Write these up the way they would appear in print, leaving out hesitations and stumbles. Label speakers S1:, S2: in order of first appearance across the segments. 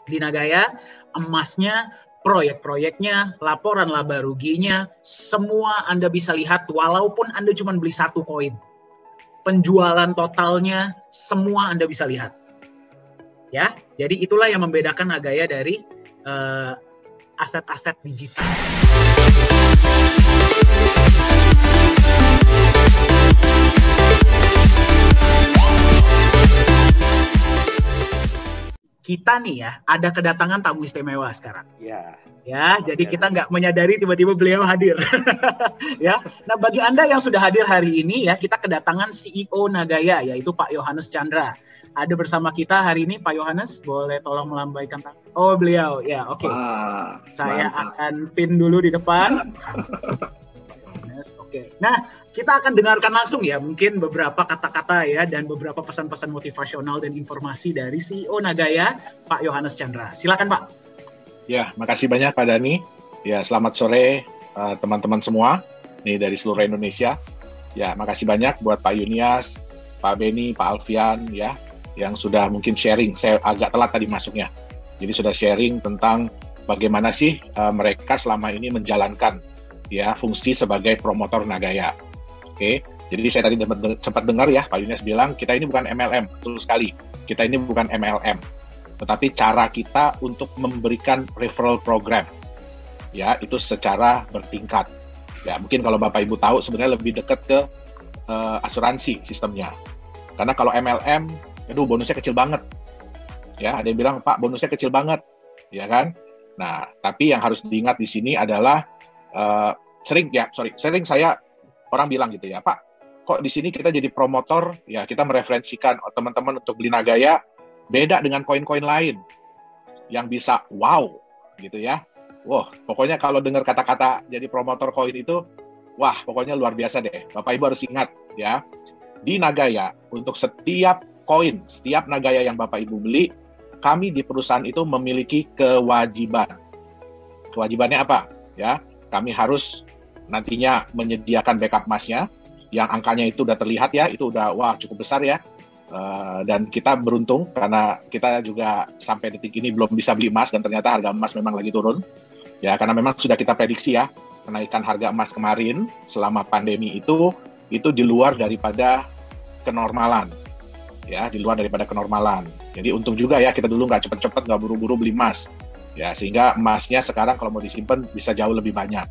S1: Di Nagaya, emasnya, proyek-proyeknya, laporan laba ruginya, semua Anda bisa lihat walaupun Anda cuma beli satu koin. Penjualan totalnya, semua Anda bisa lihat. Ya, jadi itulah yang membedakan Nagaya dari aset-aset digital. Kita nih ya, ada kedatangan tamu istimewa sekarang. Ya, jadi kita nggak menyadari tiba-tiba beliau hadir. Ya, nah bagi Anda yang sudah hadir hari ini ya, kita kedatangan CEO Nagaya, yaitu Pak Yohanes Chandra. Ada bersama kita hari ini Pak Yohanes, boleh tolong melambaikan tangan? Oh beliau, ya oke. Saya akan pin dulu di depan. Oke, nah kita akan dengarkan langsung ya mungkin beberapa kata-kata ya dan beberapa pesan-pesan motivasional dan informasi dari CEO Nagaya, Pak Yohanes Chandra. Silakan Pak.
S2: Ya, makasih banyak Pak Dani. Ya, selamat sore teman-teman semua nih dari seluruh Indonesia. Ya, makasih banyak buat Pak Yunias, Pak Beni, Pak Alfian ya yang sudah mungkin sharing. Saya agak telat tadi masuknya. Jadi sudah sharing tentang bagaimana sih mereka selama ini menjalankan ya fungsi sebagai promotor Nagaya. Oke, jadi saya tadi sempat dengar ya Pak Yunus bilang kita ini bukan MLM, betul sekali. Kita ini bukan MLM, tetapi cara kita untuk memberikan referral program, ya itu secara bertingkat. Ya mungkin kalau Bapak Ibu tahu sebenarnya lebih dekat ke asuransi sistemnya. Karena kalau MLM, aduh bonusnya kecil banget. Ya ada yang bilang Pak bonusnya kecil banget, ya kan? Nah tapi yang harus diingat di sini adalah sering saya orang bilang gitu ya, Pak, kok di sini kita jadi promotor, ya kita mereferensikan teman-teman untuk beli Nagaya beda dengan koin-koin lain yang bisa wow gitu ya. Wah, pokoknya kalau dengar kata-kata jadi promotor koin itu, wah pokoknya luar biasa deh. Bapak Ibu harus ingat ya, di Nagaya untuk setiap koin, setiap Nagaya yang Bapak Ibu beli, kami di perusahaan itu memiliki kewajiban. Kewajibannya apa? Ya, kami harus nantinya menyediakan backup emasnya yang angkanya itu udah terlihat ya, itu udah wah cukup besar ya. Dan kita beruntung karena kita juga sampai detik ini belum bisa beli emas dan ternyata harga emas memang lagi turun. Ya, karena memang sudah kita prediksi ya, kenaikan harga emas kemarin selama pandemi itu di luar daripada kenormalan. Ya, di luar daripada kenormalan. Jadi untung juga ya kita dulu nggak cepet-cepet, nggak buru-buru beli emas. Ya, sehingga emasnya sekarang kalau mau disimpan bisa jauh lebih banyak.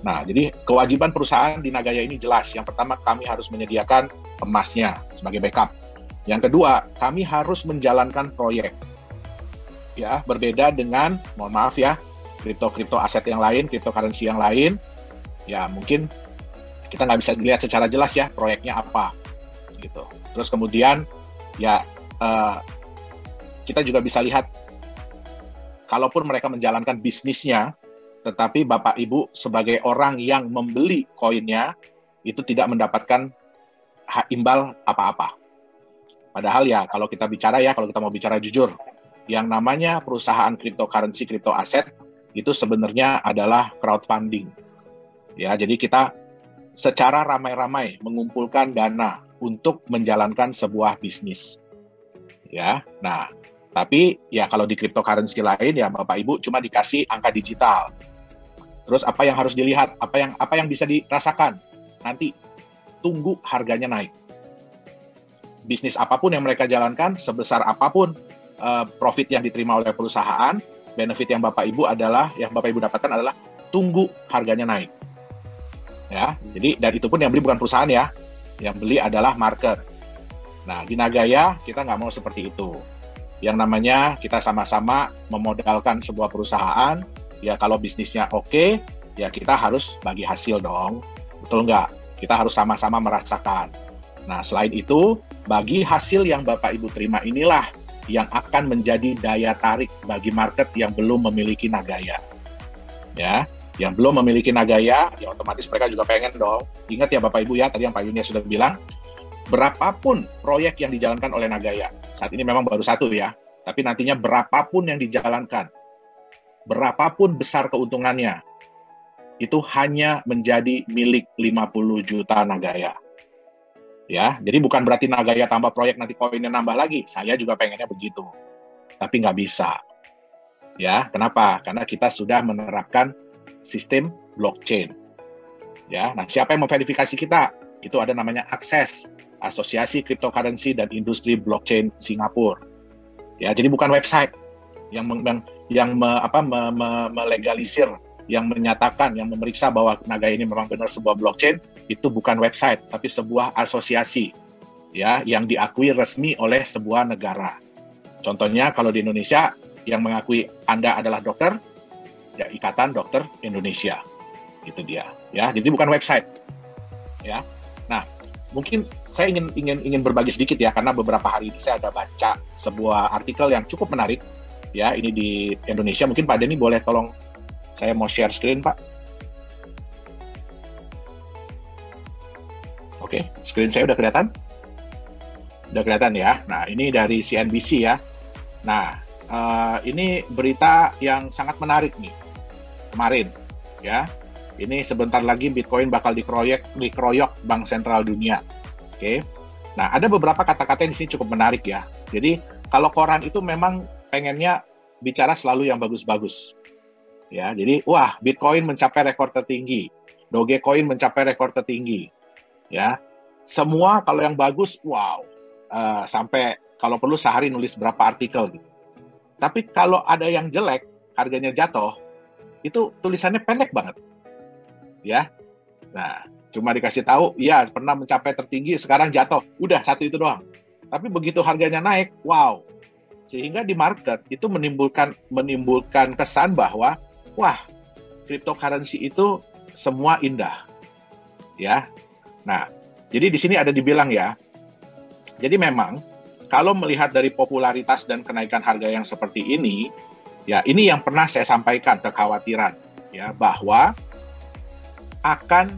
S2: Nah, jadi kewajiban perusahaan di Nagaya ini jelas. Yang pertama, kami harus menyediakan emasnya sebagai backup. Yang kedua, kami harus menjalankan proyek. Ya, berbeda dengan, mohon maaf ya, kripto aset yang lain, cryptocurrency yang lain. Ya, mungkin kita nggak bisa dilihat secara jelas ya, proyeknya apa. Gitu. Terus kemudian, ya, kita juga bisa lihat, kalaupun mereka menjalankan bisnisnya, tetapi Bapak Ibu sebagai orang yang membeli koinnya itu tidak mendapatkan imbal apa-apa. Padahal ya kalau kita mau bicara jujur, yang namanya perusahaan cryptocurrency, crypto aset itu sebenarnya adalah crowdfunding. Ya, jadi kita secara ramai-ramai mengumpulkan dana untuk menjalankan sebuah bisnis. Ya, nah tapi ya kalau di cryptocurrency lain ya Bapak Ibu cuma dikasih angka digital. Terus apa yang harus dilihat, apa yang bisa dirasakan? Nanti tunggu harganya naik. Bisnis apapun yang mereka jalankan, sebesar apapun profit yang diterima oleh perusahaan, benefit yang Bapak Ibu dapatkan adalah tunggu harganya naik. Ya, jadi dan itu pun yang beli bukan perusahaan ya, yang beli adalah market. Nah di Nagaya kita nggak mau seperti itu. Yang namanya kita sama-sama memodalkan sebuah perusahaan. Ya kalau bisnisnya oke, ya kita harus bagi hasil dong. Betul nggak? Kita harus sama-sama merasakan. Nah selain itu, bagi hasil yang Bapak Ibu terima inilah yang akan menjadi daya tarik bagi market yang belum memiliki Nagaya. Ya, yang belum memiliki Nagaya, ya otomatis mereka juga pengen dong. Ingat ya Bapak Ibu ya, tadi yang Pak Yunia sudah bilang, berapapun proyek yang dijalankan oleh Nagaya, saat ini memang baru satu ya, tapi nantinya berapapun yang dijalankan, berapapun besar keuntungannya, itu hanya menjadi milik 50 juta Nagaya. Ya, jadi bukan berarti Nagaya tambah proyek nanti koinnya nambah lagi. Saya juga pengennya begitu, tapi nggak bisa. Ya, kenapa? Karena kita sudah menerapkan sistem blockchain. Ya, nah siapa yang memverifikasi kita? Itu ada namanya Akses, Asosiasi Cryptocurrency dan Industri Blockchain Singapura. Ya, jadi bukan website yang melegalisir, yang menyatakan, yang memeriksa bahwa Nagaya ini memang benar sebuah blockchain. Itu bukan website, tapi sebuah asosiasi, ya, yang diakui resmi oleh sebuah negara. Contohnya kalau di Indonesia yang mengakui Anda adalah dokter, ya Ikatan Dokter Indonesia, itu dia. Ya, jadi bukan website. Ya, nah mungkin saya ingin berbagi sedikit ya, karena beberapa hari ini saya ada baca sebuah artikel yang cukup menarik. Ya, ini di Indonesia. Mungkin Pak Denny boleh tolong saya mau share screen, Pak. Oke, screen saya udah kelihatan? Udah kelihatan ya. Nah, ini dari CNBC ya. Nah, ini berita yang sangat menarik nih. Kemarin, ya. Ini sebentar lagi Bitcoin bakal dikeroyok Bank Sentral Dunia. Oke. Nah, ada beberapa kata-kata yang di sini cukup menarik ya. Jadi, kalau koran itu memang pengennya bicara selalu yang bagus-bagus. Ya, jadi wah, Bitcoin mencapai rekor tertinggi, Dogecoin mencapai rekor tertinggi. Ya. Semua kalau yang bagus, wow. Sampai kalau perlu sehari nulis berapa artikel gitu. Tapi kalau ada yang jelek, harganya jatuh, itu tulisannya pendek banget. Ya. Nah, cuma dikasih tahu, ya pernah mencapai tertinggi, sekarang jatuh. Udah, satu itu doang. Tapi begitu harganya naik, wow. Sehingga di market itu menimbulkan kesan bahwa wah, cryptocurrency itu semua indah. Ya. Nah, jadi di sini ada dibilang ya. Jadi memang kalau melihat dari popularitas dan kenaikan harga yang seperti ini, ya ini yang pernah saya sampaikan kekhawatiran ya, bahwa akan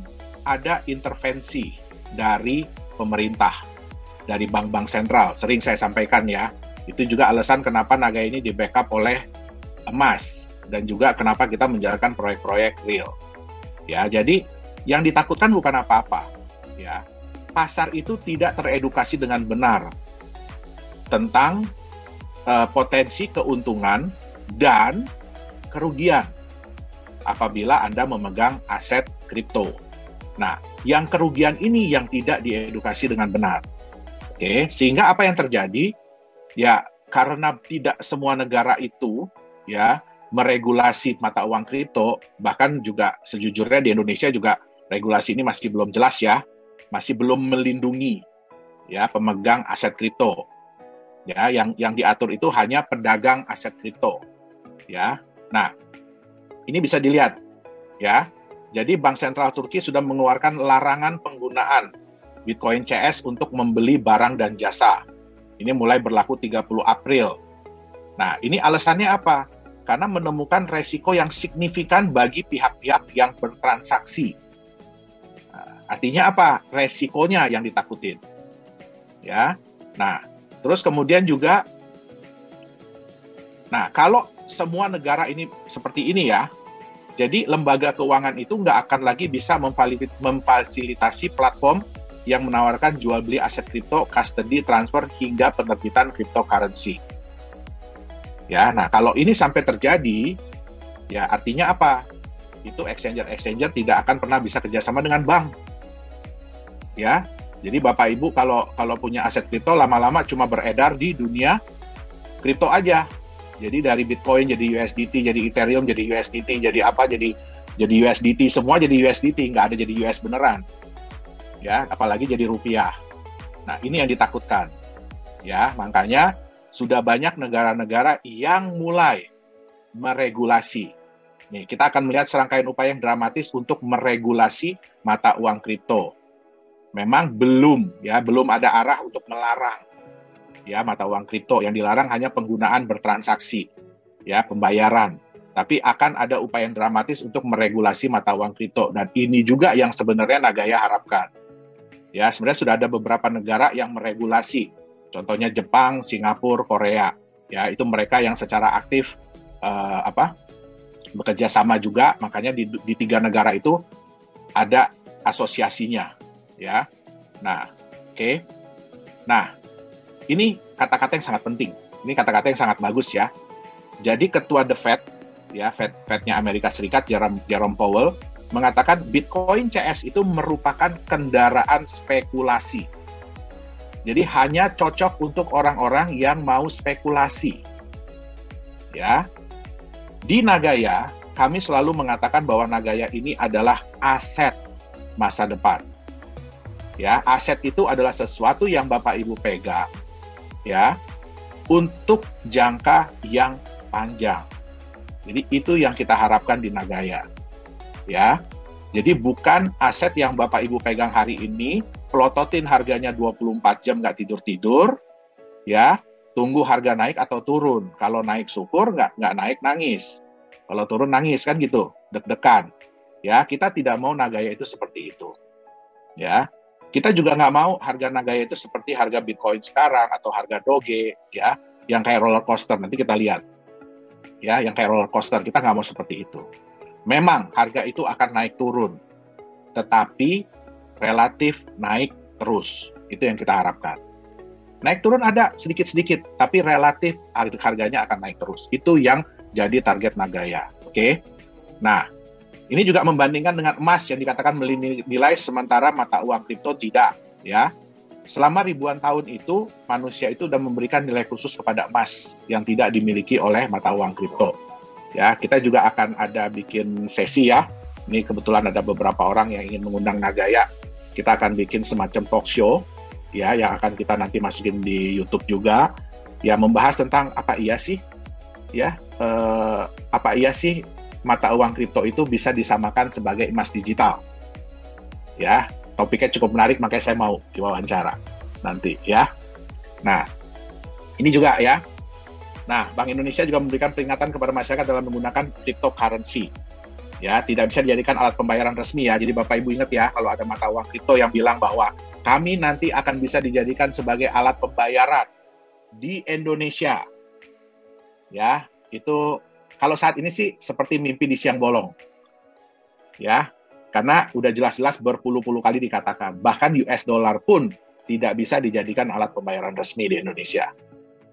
S2: ada intervensi dari pemerintah, dari bank-bank sentral. Sering saya sampaikan ya. Itu juga alasan kenapa Nagaya ini di-backup oleh emas, dan juga kenapa kita menjalankan proyek-proyek real. Ya, jadi yang ditakutkan bukan apa-apa. Ya, pasar itu tidak teredukasi dengan benar tentang potensi keuntungan dan kerugian apabila Anda memegang aset kripto. Nah, yang kerugian ini yang tidak diedukasi dengan benar. Oke, sehingga apa yang terjadi? Ya, karena tidak semua negara itu ya meregulasi mata uang kripto, bahkan juga sejujurnya di Indonesia juga regulasi ini masih belum jelas ya, masih belum melindungi ya pemegang aset kripto. Ya, yang diatur itu hanya pedagang aset kripto. Ya. Nah, ini bisa dilihat ya. Jadi Bank Sentral Turki sudah mengeluarkan larangan penggunaan Bitcoin CS untuk membeli barang dan jasa. Ini mulai berlaku 30 April. Nah, ini alasannya apa? Karena menemukan resiko yang signifikan bagi pihak-pihak yang bertransaksi. Nah, artinya apa? Resikonya yang ditakutin. Ya. Nah, terus kemudian juga, nah kalau semua negara ini seperti ini ya, jadi lembaga keuangan itu nggak akan lagi bisa memfasilitasi platform yang menawarkan jual beli aset kripto, custody, transfer, hingga penerbitan cryptocurrency. Ya, nah kalau ini sampai terjadi, ya artinya apa? Itu exchanger tidak akan pernah bisa kerjasama dengan bank. Ya, jadi Bapak Ibu kalau punya aset kripto lama-lama cuma beredar di dunia kripto aja. Jadi dari Bitcoin jadi USDT, jadi Ethereum jadi USDT, jadi apa jadi USDT, semua jadi USDT, nggak ada jadi US beneran. Ya, apalagi jadi rupiah. Nah, ini yang ditakutkan. Ya, makanya sudah banyak negara-negara yang mulai meregulasi. Nih, kita akan melihat serangkaian upaya yang dramatis untuk meregulasi mata uang kripto. Memang belum ada arah untuk melarang ya mata uang kripto. Yang dilarang hanya penggunaan bertransaksi, ya, pembayaran. Tapi akan ada upaya yang dramatis untuk meregulasi mata uang kripto, dan ini juga yang sebenarnya Nagaya harapkan. Ya, sebenarnya sudah ada beberapa negara yang meregulasi. Contohnya Jepang, Singapura, Korea. Ya, itu mereka yang secara aktif bekerja sama juga. Makanya di 3 negara itu ada asosiasinya. Ya. Nah, oke. Nah, ini kata-kata yang sangat penting. Ini kata-kata yang sangat bagus ya. Jadi ketua The Fed, ya Fed-nya Amerika Serikat, Jerome Powell, mengatakan Bitcoin CS itu merupakan kendaraan spekulasi. Jadi hanya cocok untuk orang-orang yang mau spekulasi. Ya. Di Nagaya, kami selalu mengatakan bahwa Nagaya ini adalah aset masa depan. Ya, aset itu adalah sesuatu yang Bapak Ibu pegang, ya, untuk jangka yang panjang. Jadi itu yang kita harapkan di Nagaya. Ya. Jadi bukan aset yang Bapak Ibu pegang hari ini, pelototin harganya 24 jam nggak tidur-tidur, ya, tunggu harga naik atau turun. Kalau naik syukur, nggak naik nangis. Kalau turun nangis, kan gitu, deg-degan. Ya, kita tidak mau Nagaya itu seperti itu. Ya, kita juga nggak mau harga Nagaya itu seperti harga Bitcoin sekarang atau harga Doge, ya, yang kayak roller coaster. Nanti kita lihat, ya, yang kayak roller coaster, kita nggak mau seperti itu. Memang harga itu akan naik turun, tetapi relatif naik terus. Itu yang kita harapkan. Naik turun ada sedikit-sedikit, tapi relatif harganya akan naik terus. Itu yang jadi target Nagaya. Oke? Nah, ini juga membandingkan dengan emas yang dikatakan melindungi nilai sementara mata uang kripto tidak. Ya, selama ribuan tahun itu manusia itu sudah memberikan nilai khusus kepada emas yang tidak dimiliki oleh mata uang kripto. Ya, kita juga akan ada bikin sesi ya. Ini kebetulan ada beberapa orang yang ingin mengundang Nagaya. Kita akan bikin semacam talk show, ya, yang akan kita nanti masukin di YouTube juga, ya, membahas tentang apa iya sih, ya, apa iya sih mata uang kripto itu bisa disamakan sebagai emas digital, ya. Topiknya cukup menarik, makanya saya mau diwawancara nanti, ya. Nah, ini juga ya. Nah, Bank Indonesia juga memberikan peringatan kepada masyarakat dalam menggunakan cryptocurrency. Ya, tidak bisa dijadikan alat pembayaran resmi ya. Jadi Bapak Ibu ingat ya, kalau ada mata uang kripto yang bilang bahwa kami nanti akan bisa dijadikan sebagai alat pembayaran di Indonesia. Ya, itu kalau saat ini sih seperti mimpi di siang bolong. Ya, karena udah jelas-jelas berpuluh-puluh kali dikatakan. Bahkan US dollar pun tidak bisa dijadikan alat pembayaran resmi di Indonesia.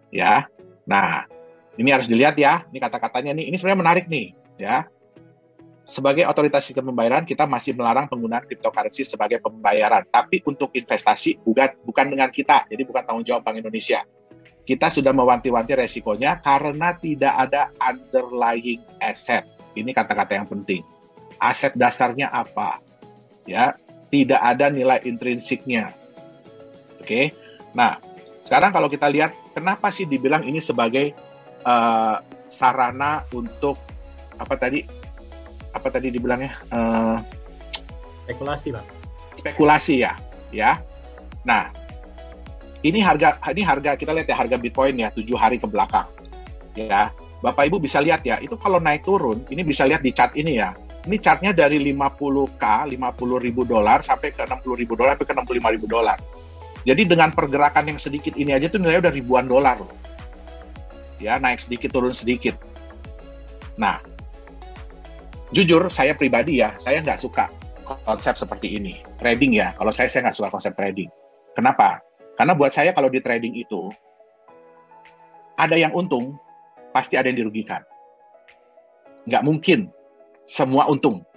S2: Ya. Nah, ini harus dilihat ya, ini kata-katanya nih, ini sebenarnya menarik nih, ya. Sebagai otoritas sistem pembayaran, kita masih melarang penggunaan cryptocurrency sebagai pembayaran, tapi untuk investasi bukan dengan kita, jadi bukan tanggung jawab Bank Indonesia. Kita sudah mewanti-wanti resikonya karena tidak ada underlying asset. Ini kata-kata yang penting. Aset dasarnya apa? Ya, tidak ada nilai intrinsiknya. Oke. Nah, sekarang kalau kita lihat, kenapa sih dibilang ini sebagai sarana untuk apa tadi dibilangnya?
S1: Spekulasi, Pak.
S2: Spekulasi ya, ya. Nah, ini harga kita lihat ya, harga Bitcoin ya 7 hari ke belakang. Ya, Bapak Ibu bisa lihat ya, itu kalau naik turun, ini bisa lihat di chart ini ya. Ini chartnya dari 50.000 $50.000 sampai ke $60.000 sampai ke $65.000. Jadi dengan pergerakan yang sedikit ini aja tuh nilainya udah ribuan dolar loh. Ya, naik sedikit, turun sedikit. Nah, jujur saya pribadi ya, saya nggak suka konsep seperti ini. Trading ya, kalau saya nggak suka konsep trading. Kenapa? Karena buat saya kalau di trading itu, ada yang untung, pasti ada yang dirugikan. Nggak mungkin semua untung.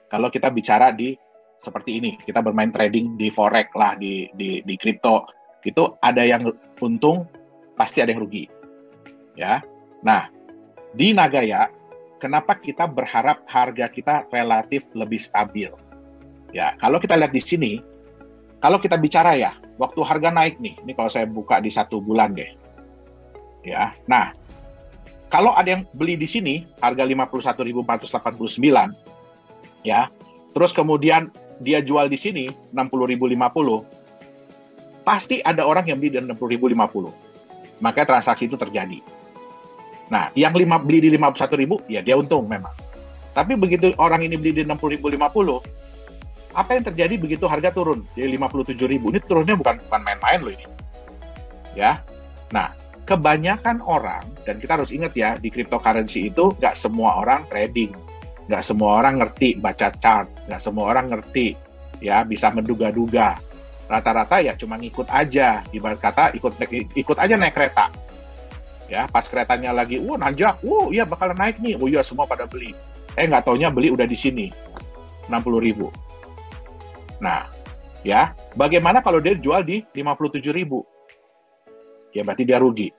S2: Kalau kita bicara di seperti ini, kita bermain trading di forex lah, di kripto, itu ada yang untung, pasti ada yang rugi. Ya, nah di Nagaya, kenapa kita berharap harga kita relatif lebih stabil? Ya, kalau kita lihat di sini, kalau kita bicara ya, waktu harga naik nih, ini kalau saya buka di 1 bulan deh. Ya, nah kalau ada yang beli di sini harga 51.489, ya. Terus kemudian dia jual di sini 60.050, pasti ada orang yang beli di 60.050. Makanya transaksi itu terjadi. Nah, yang beli di 51.000, ya dia untung memang. Tapi begitu orang ini beli di 60.050, apa yang terjadi begitu harga turun jadi 57.000? Ini turunnya bukan main-main loh ini. Ya. Nah, kebanyakan orang, dan kita harus ingat ya, di cryptocurrency itu nggak semua orang trading. Nggak semua orang ngerti baca chart, nggak semua orang ngerti, ya, bisa menduga-duga. Rata-rata ya cuma ngikut aja, ibarat kata ikut aja naik kereta. Ya, pas keretanya lagi, nanjak, iya bakalan naik nih, iya semua pada beli. Nggak taunya beli udah di sini, 60.000. Nah, ya, bagaimana kalau dia jual di 57.000? Ya berarti dia rugi.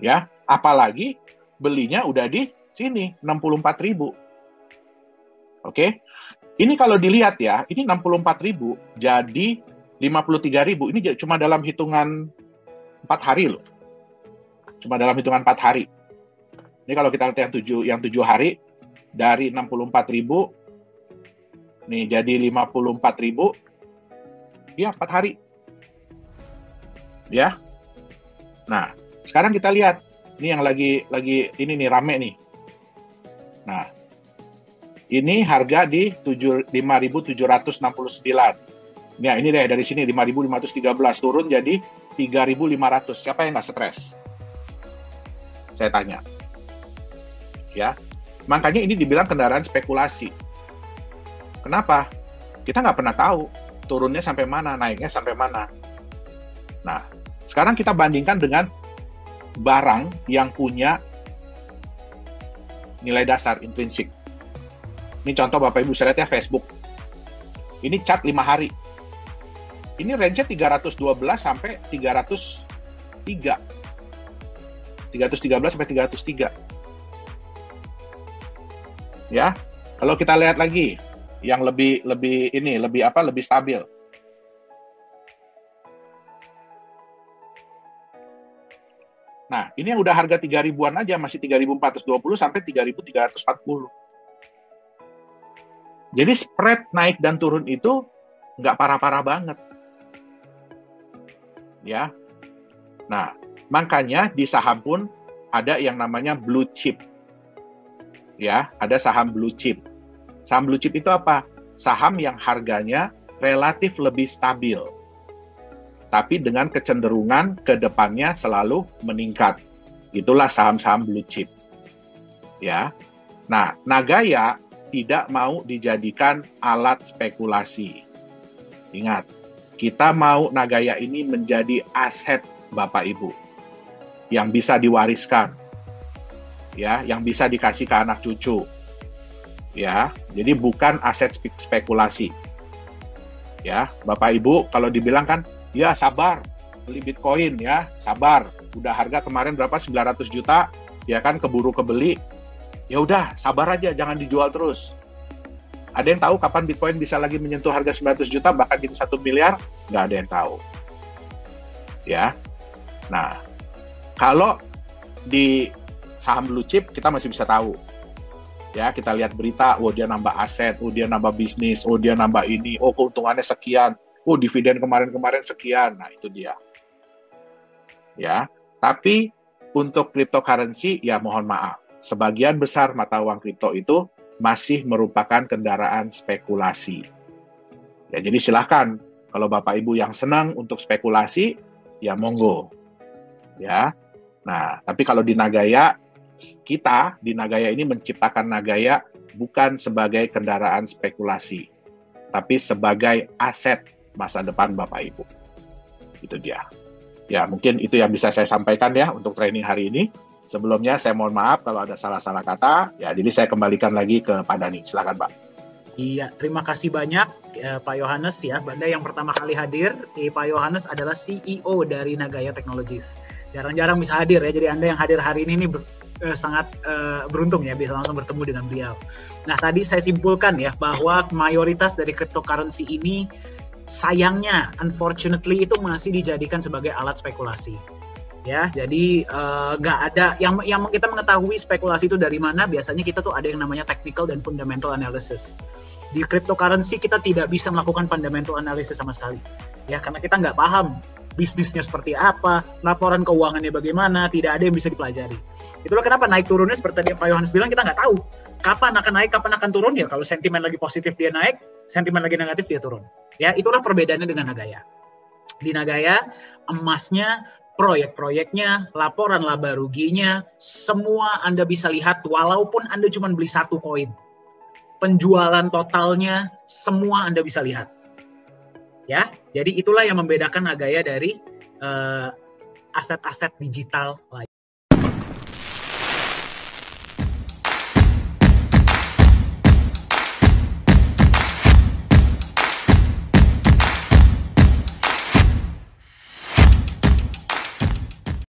S2: Ya, apalagi belinya udah di sini, 64.000. Oke, ini kalau dilihat ya, ini 64.000 jadi 53.000, ini cuma dalam hitungan 4 hari loh. Cuma dalam hitungan 4 hari. Ini kalau kita lihat yang 7 hari, dari 64.000, nih jadi 54.000, ya 4 hari. Ya. Nah, sekarang kita lihat, ini yang lagi ini nih rame nih. Nah, ini harga di 5.769. Ya, ini deh dari sini 5.513 turun jadi 3.500. Siapa yang nggak stres? Saya tanya. Ya, makanya ini dibilang kendaraan spekulasi. Kenapa? Kita nggak pernah tahu turunnya sampai mana, naiknya sampai mana. Nah, sekarang kita bandingkan dengan barang yang punya nilai dasar intrinsik. Ini contoh Bapak Ibu bisa lihat ya, Facebook. Ini chart 5 hari. Ini range-nya 312 sampai 303. 313 sampai 303. Ya. Kalau kita lihat lagi yang lebih stabil. Nah, ini yang udah harga 3.000-an aja masih 3.420 sampai 3.340. Jadi spread naik dan turun itu nggak parah-parah banget. Ya. Nah, makanya di saham pun ada yang namanya blue chip. Ya, ada saham blue chip. Saham blue chip itu apa? Saham yang harganya relatif lebih stabil. Tapi dengan kecenderungan ke depannya selalu meningkat. Itulah saham-saham blue chip. Ya. Nah, Nagaya tidak mau dijadikan alat spekulasi. Ingat, kita mau Nagaya ini menjadi aset Bapak Ibu yang bisa diwariskan, ya, yang bisa dikasih ke anak cucu, ya. Jadi bukan aset spekulasi, ya. Bapak Ibu kalau dibilang kan, ya sabar beli Bitcoin, ya sabar. Udah harga kemarin berapa 900 juta, ya kan keburu kebeli. Ya udah, sabar aja, jangan dijual terus. Ada yang tahu kapan Bitcoin bisa lagi menyentuh harga 900 juta, bahkan jadi 1 miliar? Nggak ada yang tahu. Ya. Nah, kalau di saham blue chip, kita masih bisa tahu. Ya, kita lihat berita, dia nambah aset, dia nambah bisnis, dia nambah ini, keuntungannya sekian, dividen kemarin-kemarin sekian. Nah, itu dia. Ya, tapi untuk cryptocurrency, ya mohon maaf. Sebagian besar mata uang kripto itu masih merupakan kendaraan spekulasi. Ya, jadi silahkan kalau Bapak Ibu yang senang untuk spekulasi, ya monggo. Ya. Nah, tapi kalau di Nagaya, kita di Nagaya ini menciptakan Nagaya bukan sebagai kendaraan spekulasi, tapi sebagai aset masa depan Bapak Ibu. Itu dia. Ya, mungkin itu yang bisa saya sampaikan ya untuk training hari ini. Sebelumnya saya mohon maaf kalau ada salah-salah kata. Ya, jadi saya kembalikan lagi ke Pak Dhani. Silakan, Pak.
S1: Iya, terima kasih banyak Pak Yohanes ya. Anda yang pertama kali hadir. Pak Yohanes adalah CEO dari Nagaya Technologies. Jarang-jarang bisa hadir ya. Jadi Anda yang hadir hari ini sangat beruntung ya bisa langsung bertemu dengan beliau. Nah, tadi saya simpulkan ya bahwa mayoritas dari cryptocurrency ini sayangnya, unfortunately itu masih dijadikan sebagai alat spekulasi. Ya, jadi nggak ada yang kita mengetahui spekulasi itu dari mana. Biasanya kita tuh ada yang namanya technical dan fundamental analysis. Di cryptocurrency kita tidak bisa melakukan fundamental analysis sama sekali, ya karena kita nggak paham bisnisnya seperti apa, laporan keuangannya bagaimana, tidak ada yang bisa dipelajari. Itulah kenapa naik turunnya seperti tadi Pak Yohanes bilang, kita nggak tahu kapan akan naik, kapan akan turun. Ya kalau sentimen lagi positif dia naik, sentimen lagi negatif dia turun. Ya, itulah perbedaannya dengan Nagaya. Di Nagaya emasnya, proyek-proyeknya, laporan laba ruginya, semua Anda bisa lihat walaupun Anda cuma beli 1 koin. Penjualan totalnya semua Anda bisa lihat. Ya, jadi itulah yang membedakan Nagaya dari aset-aset digital lain.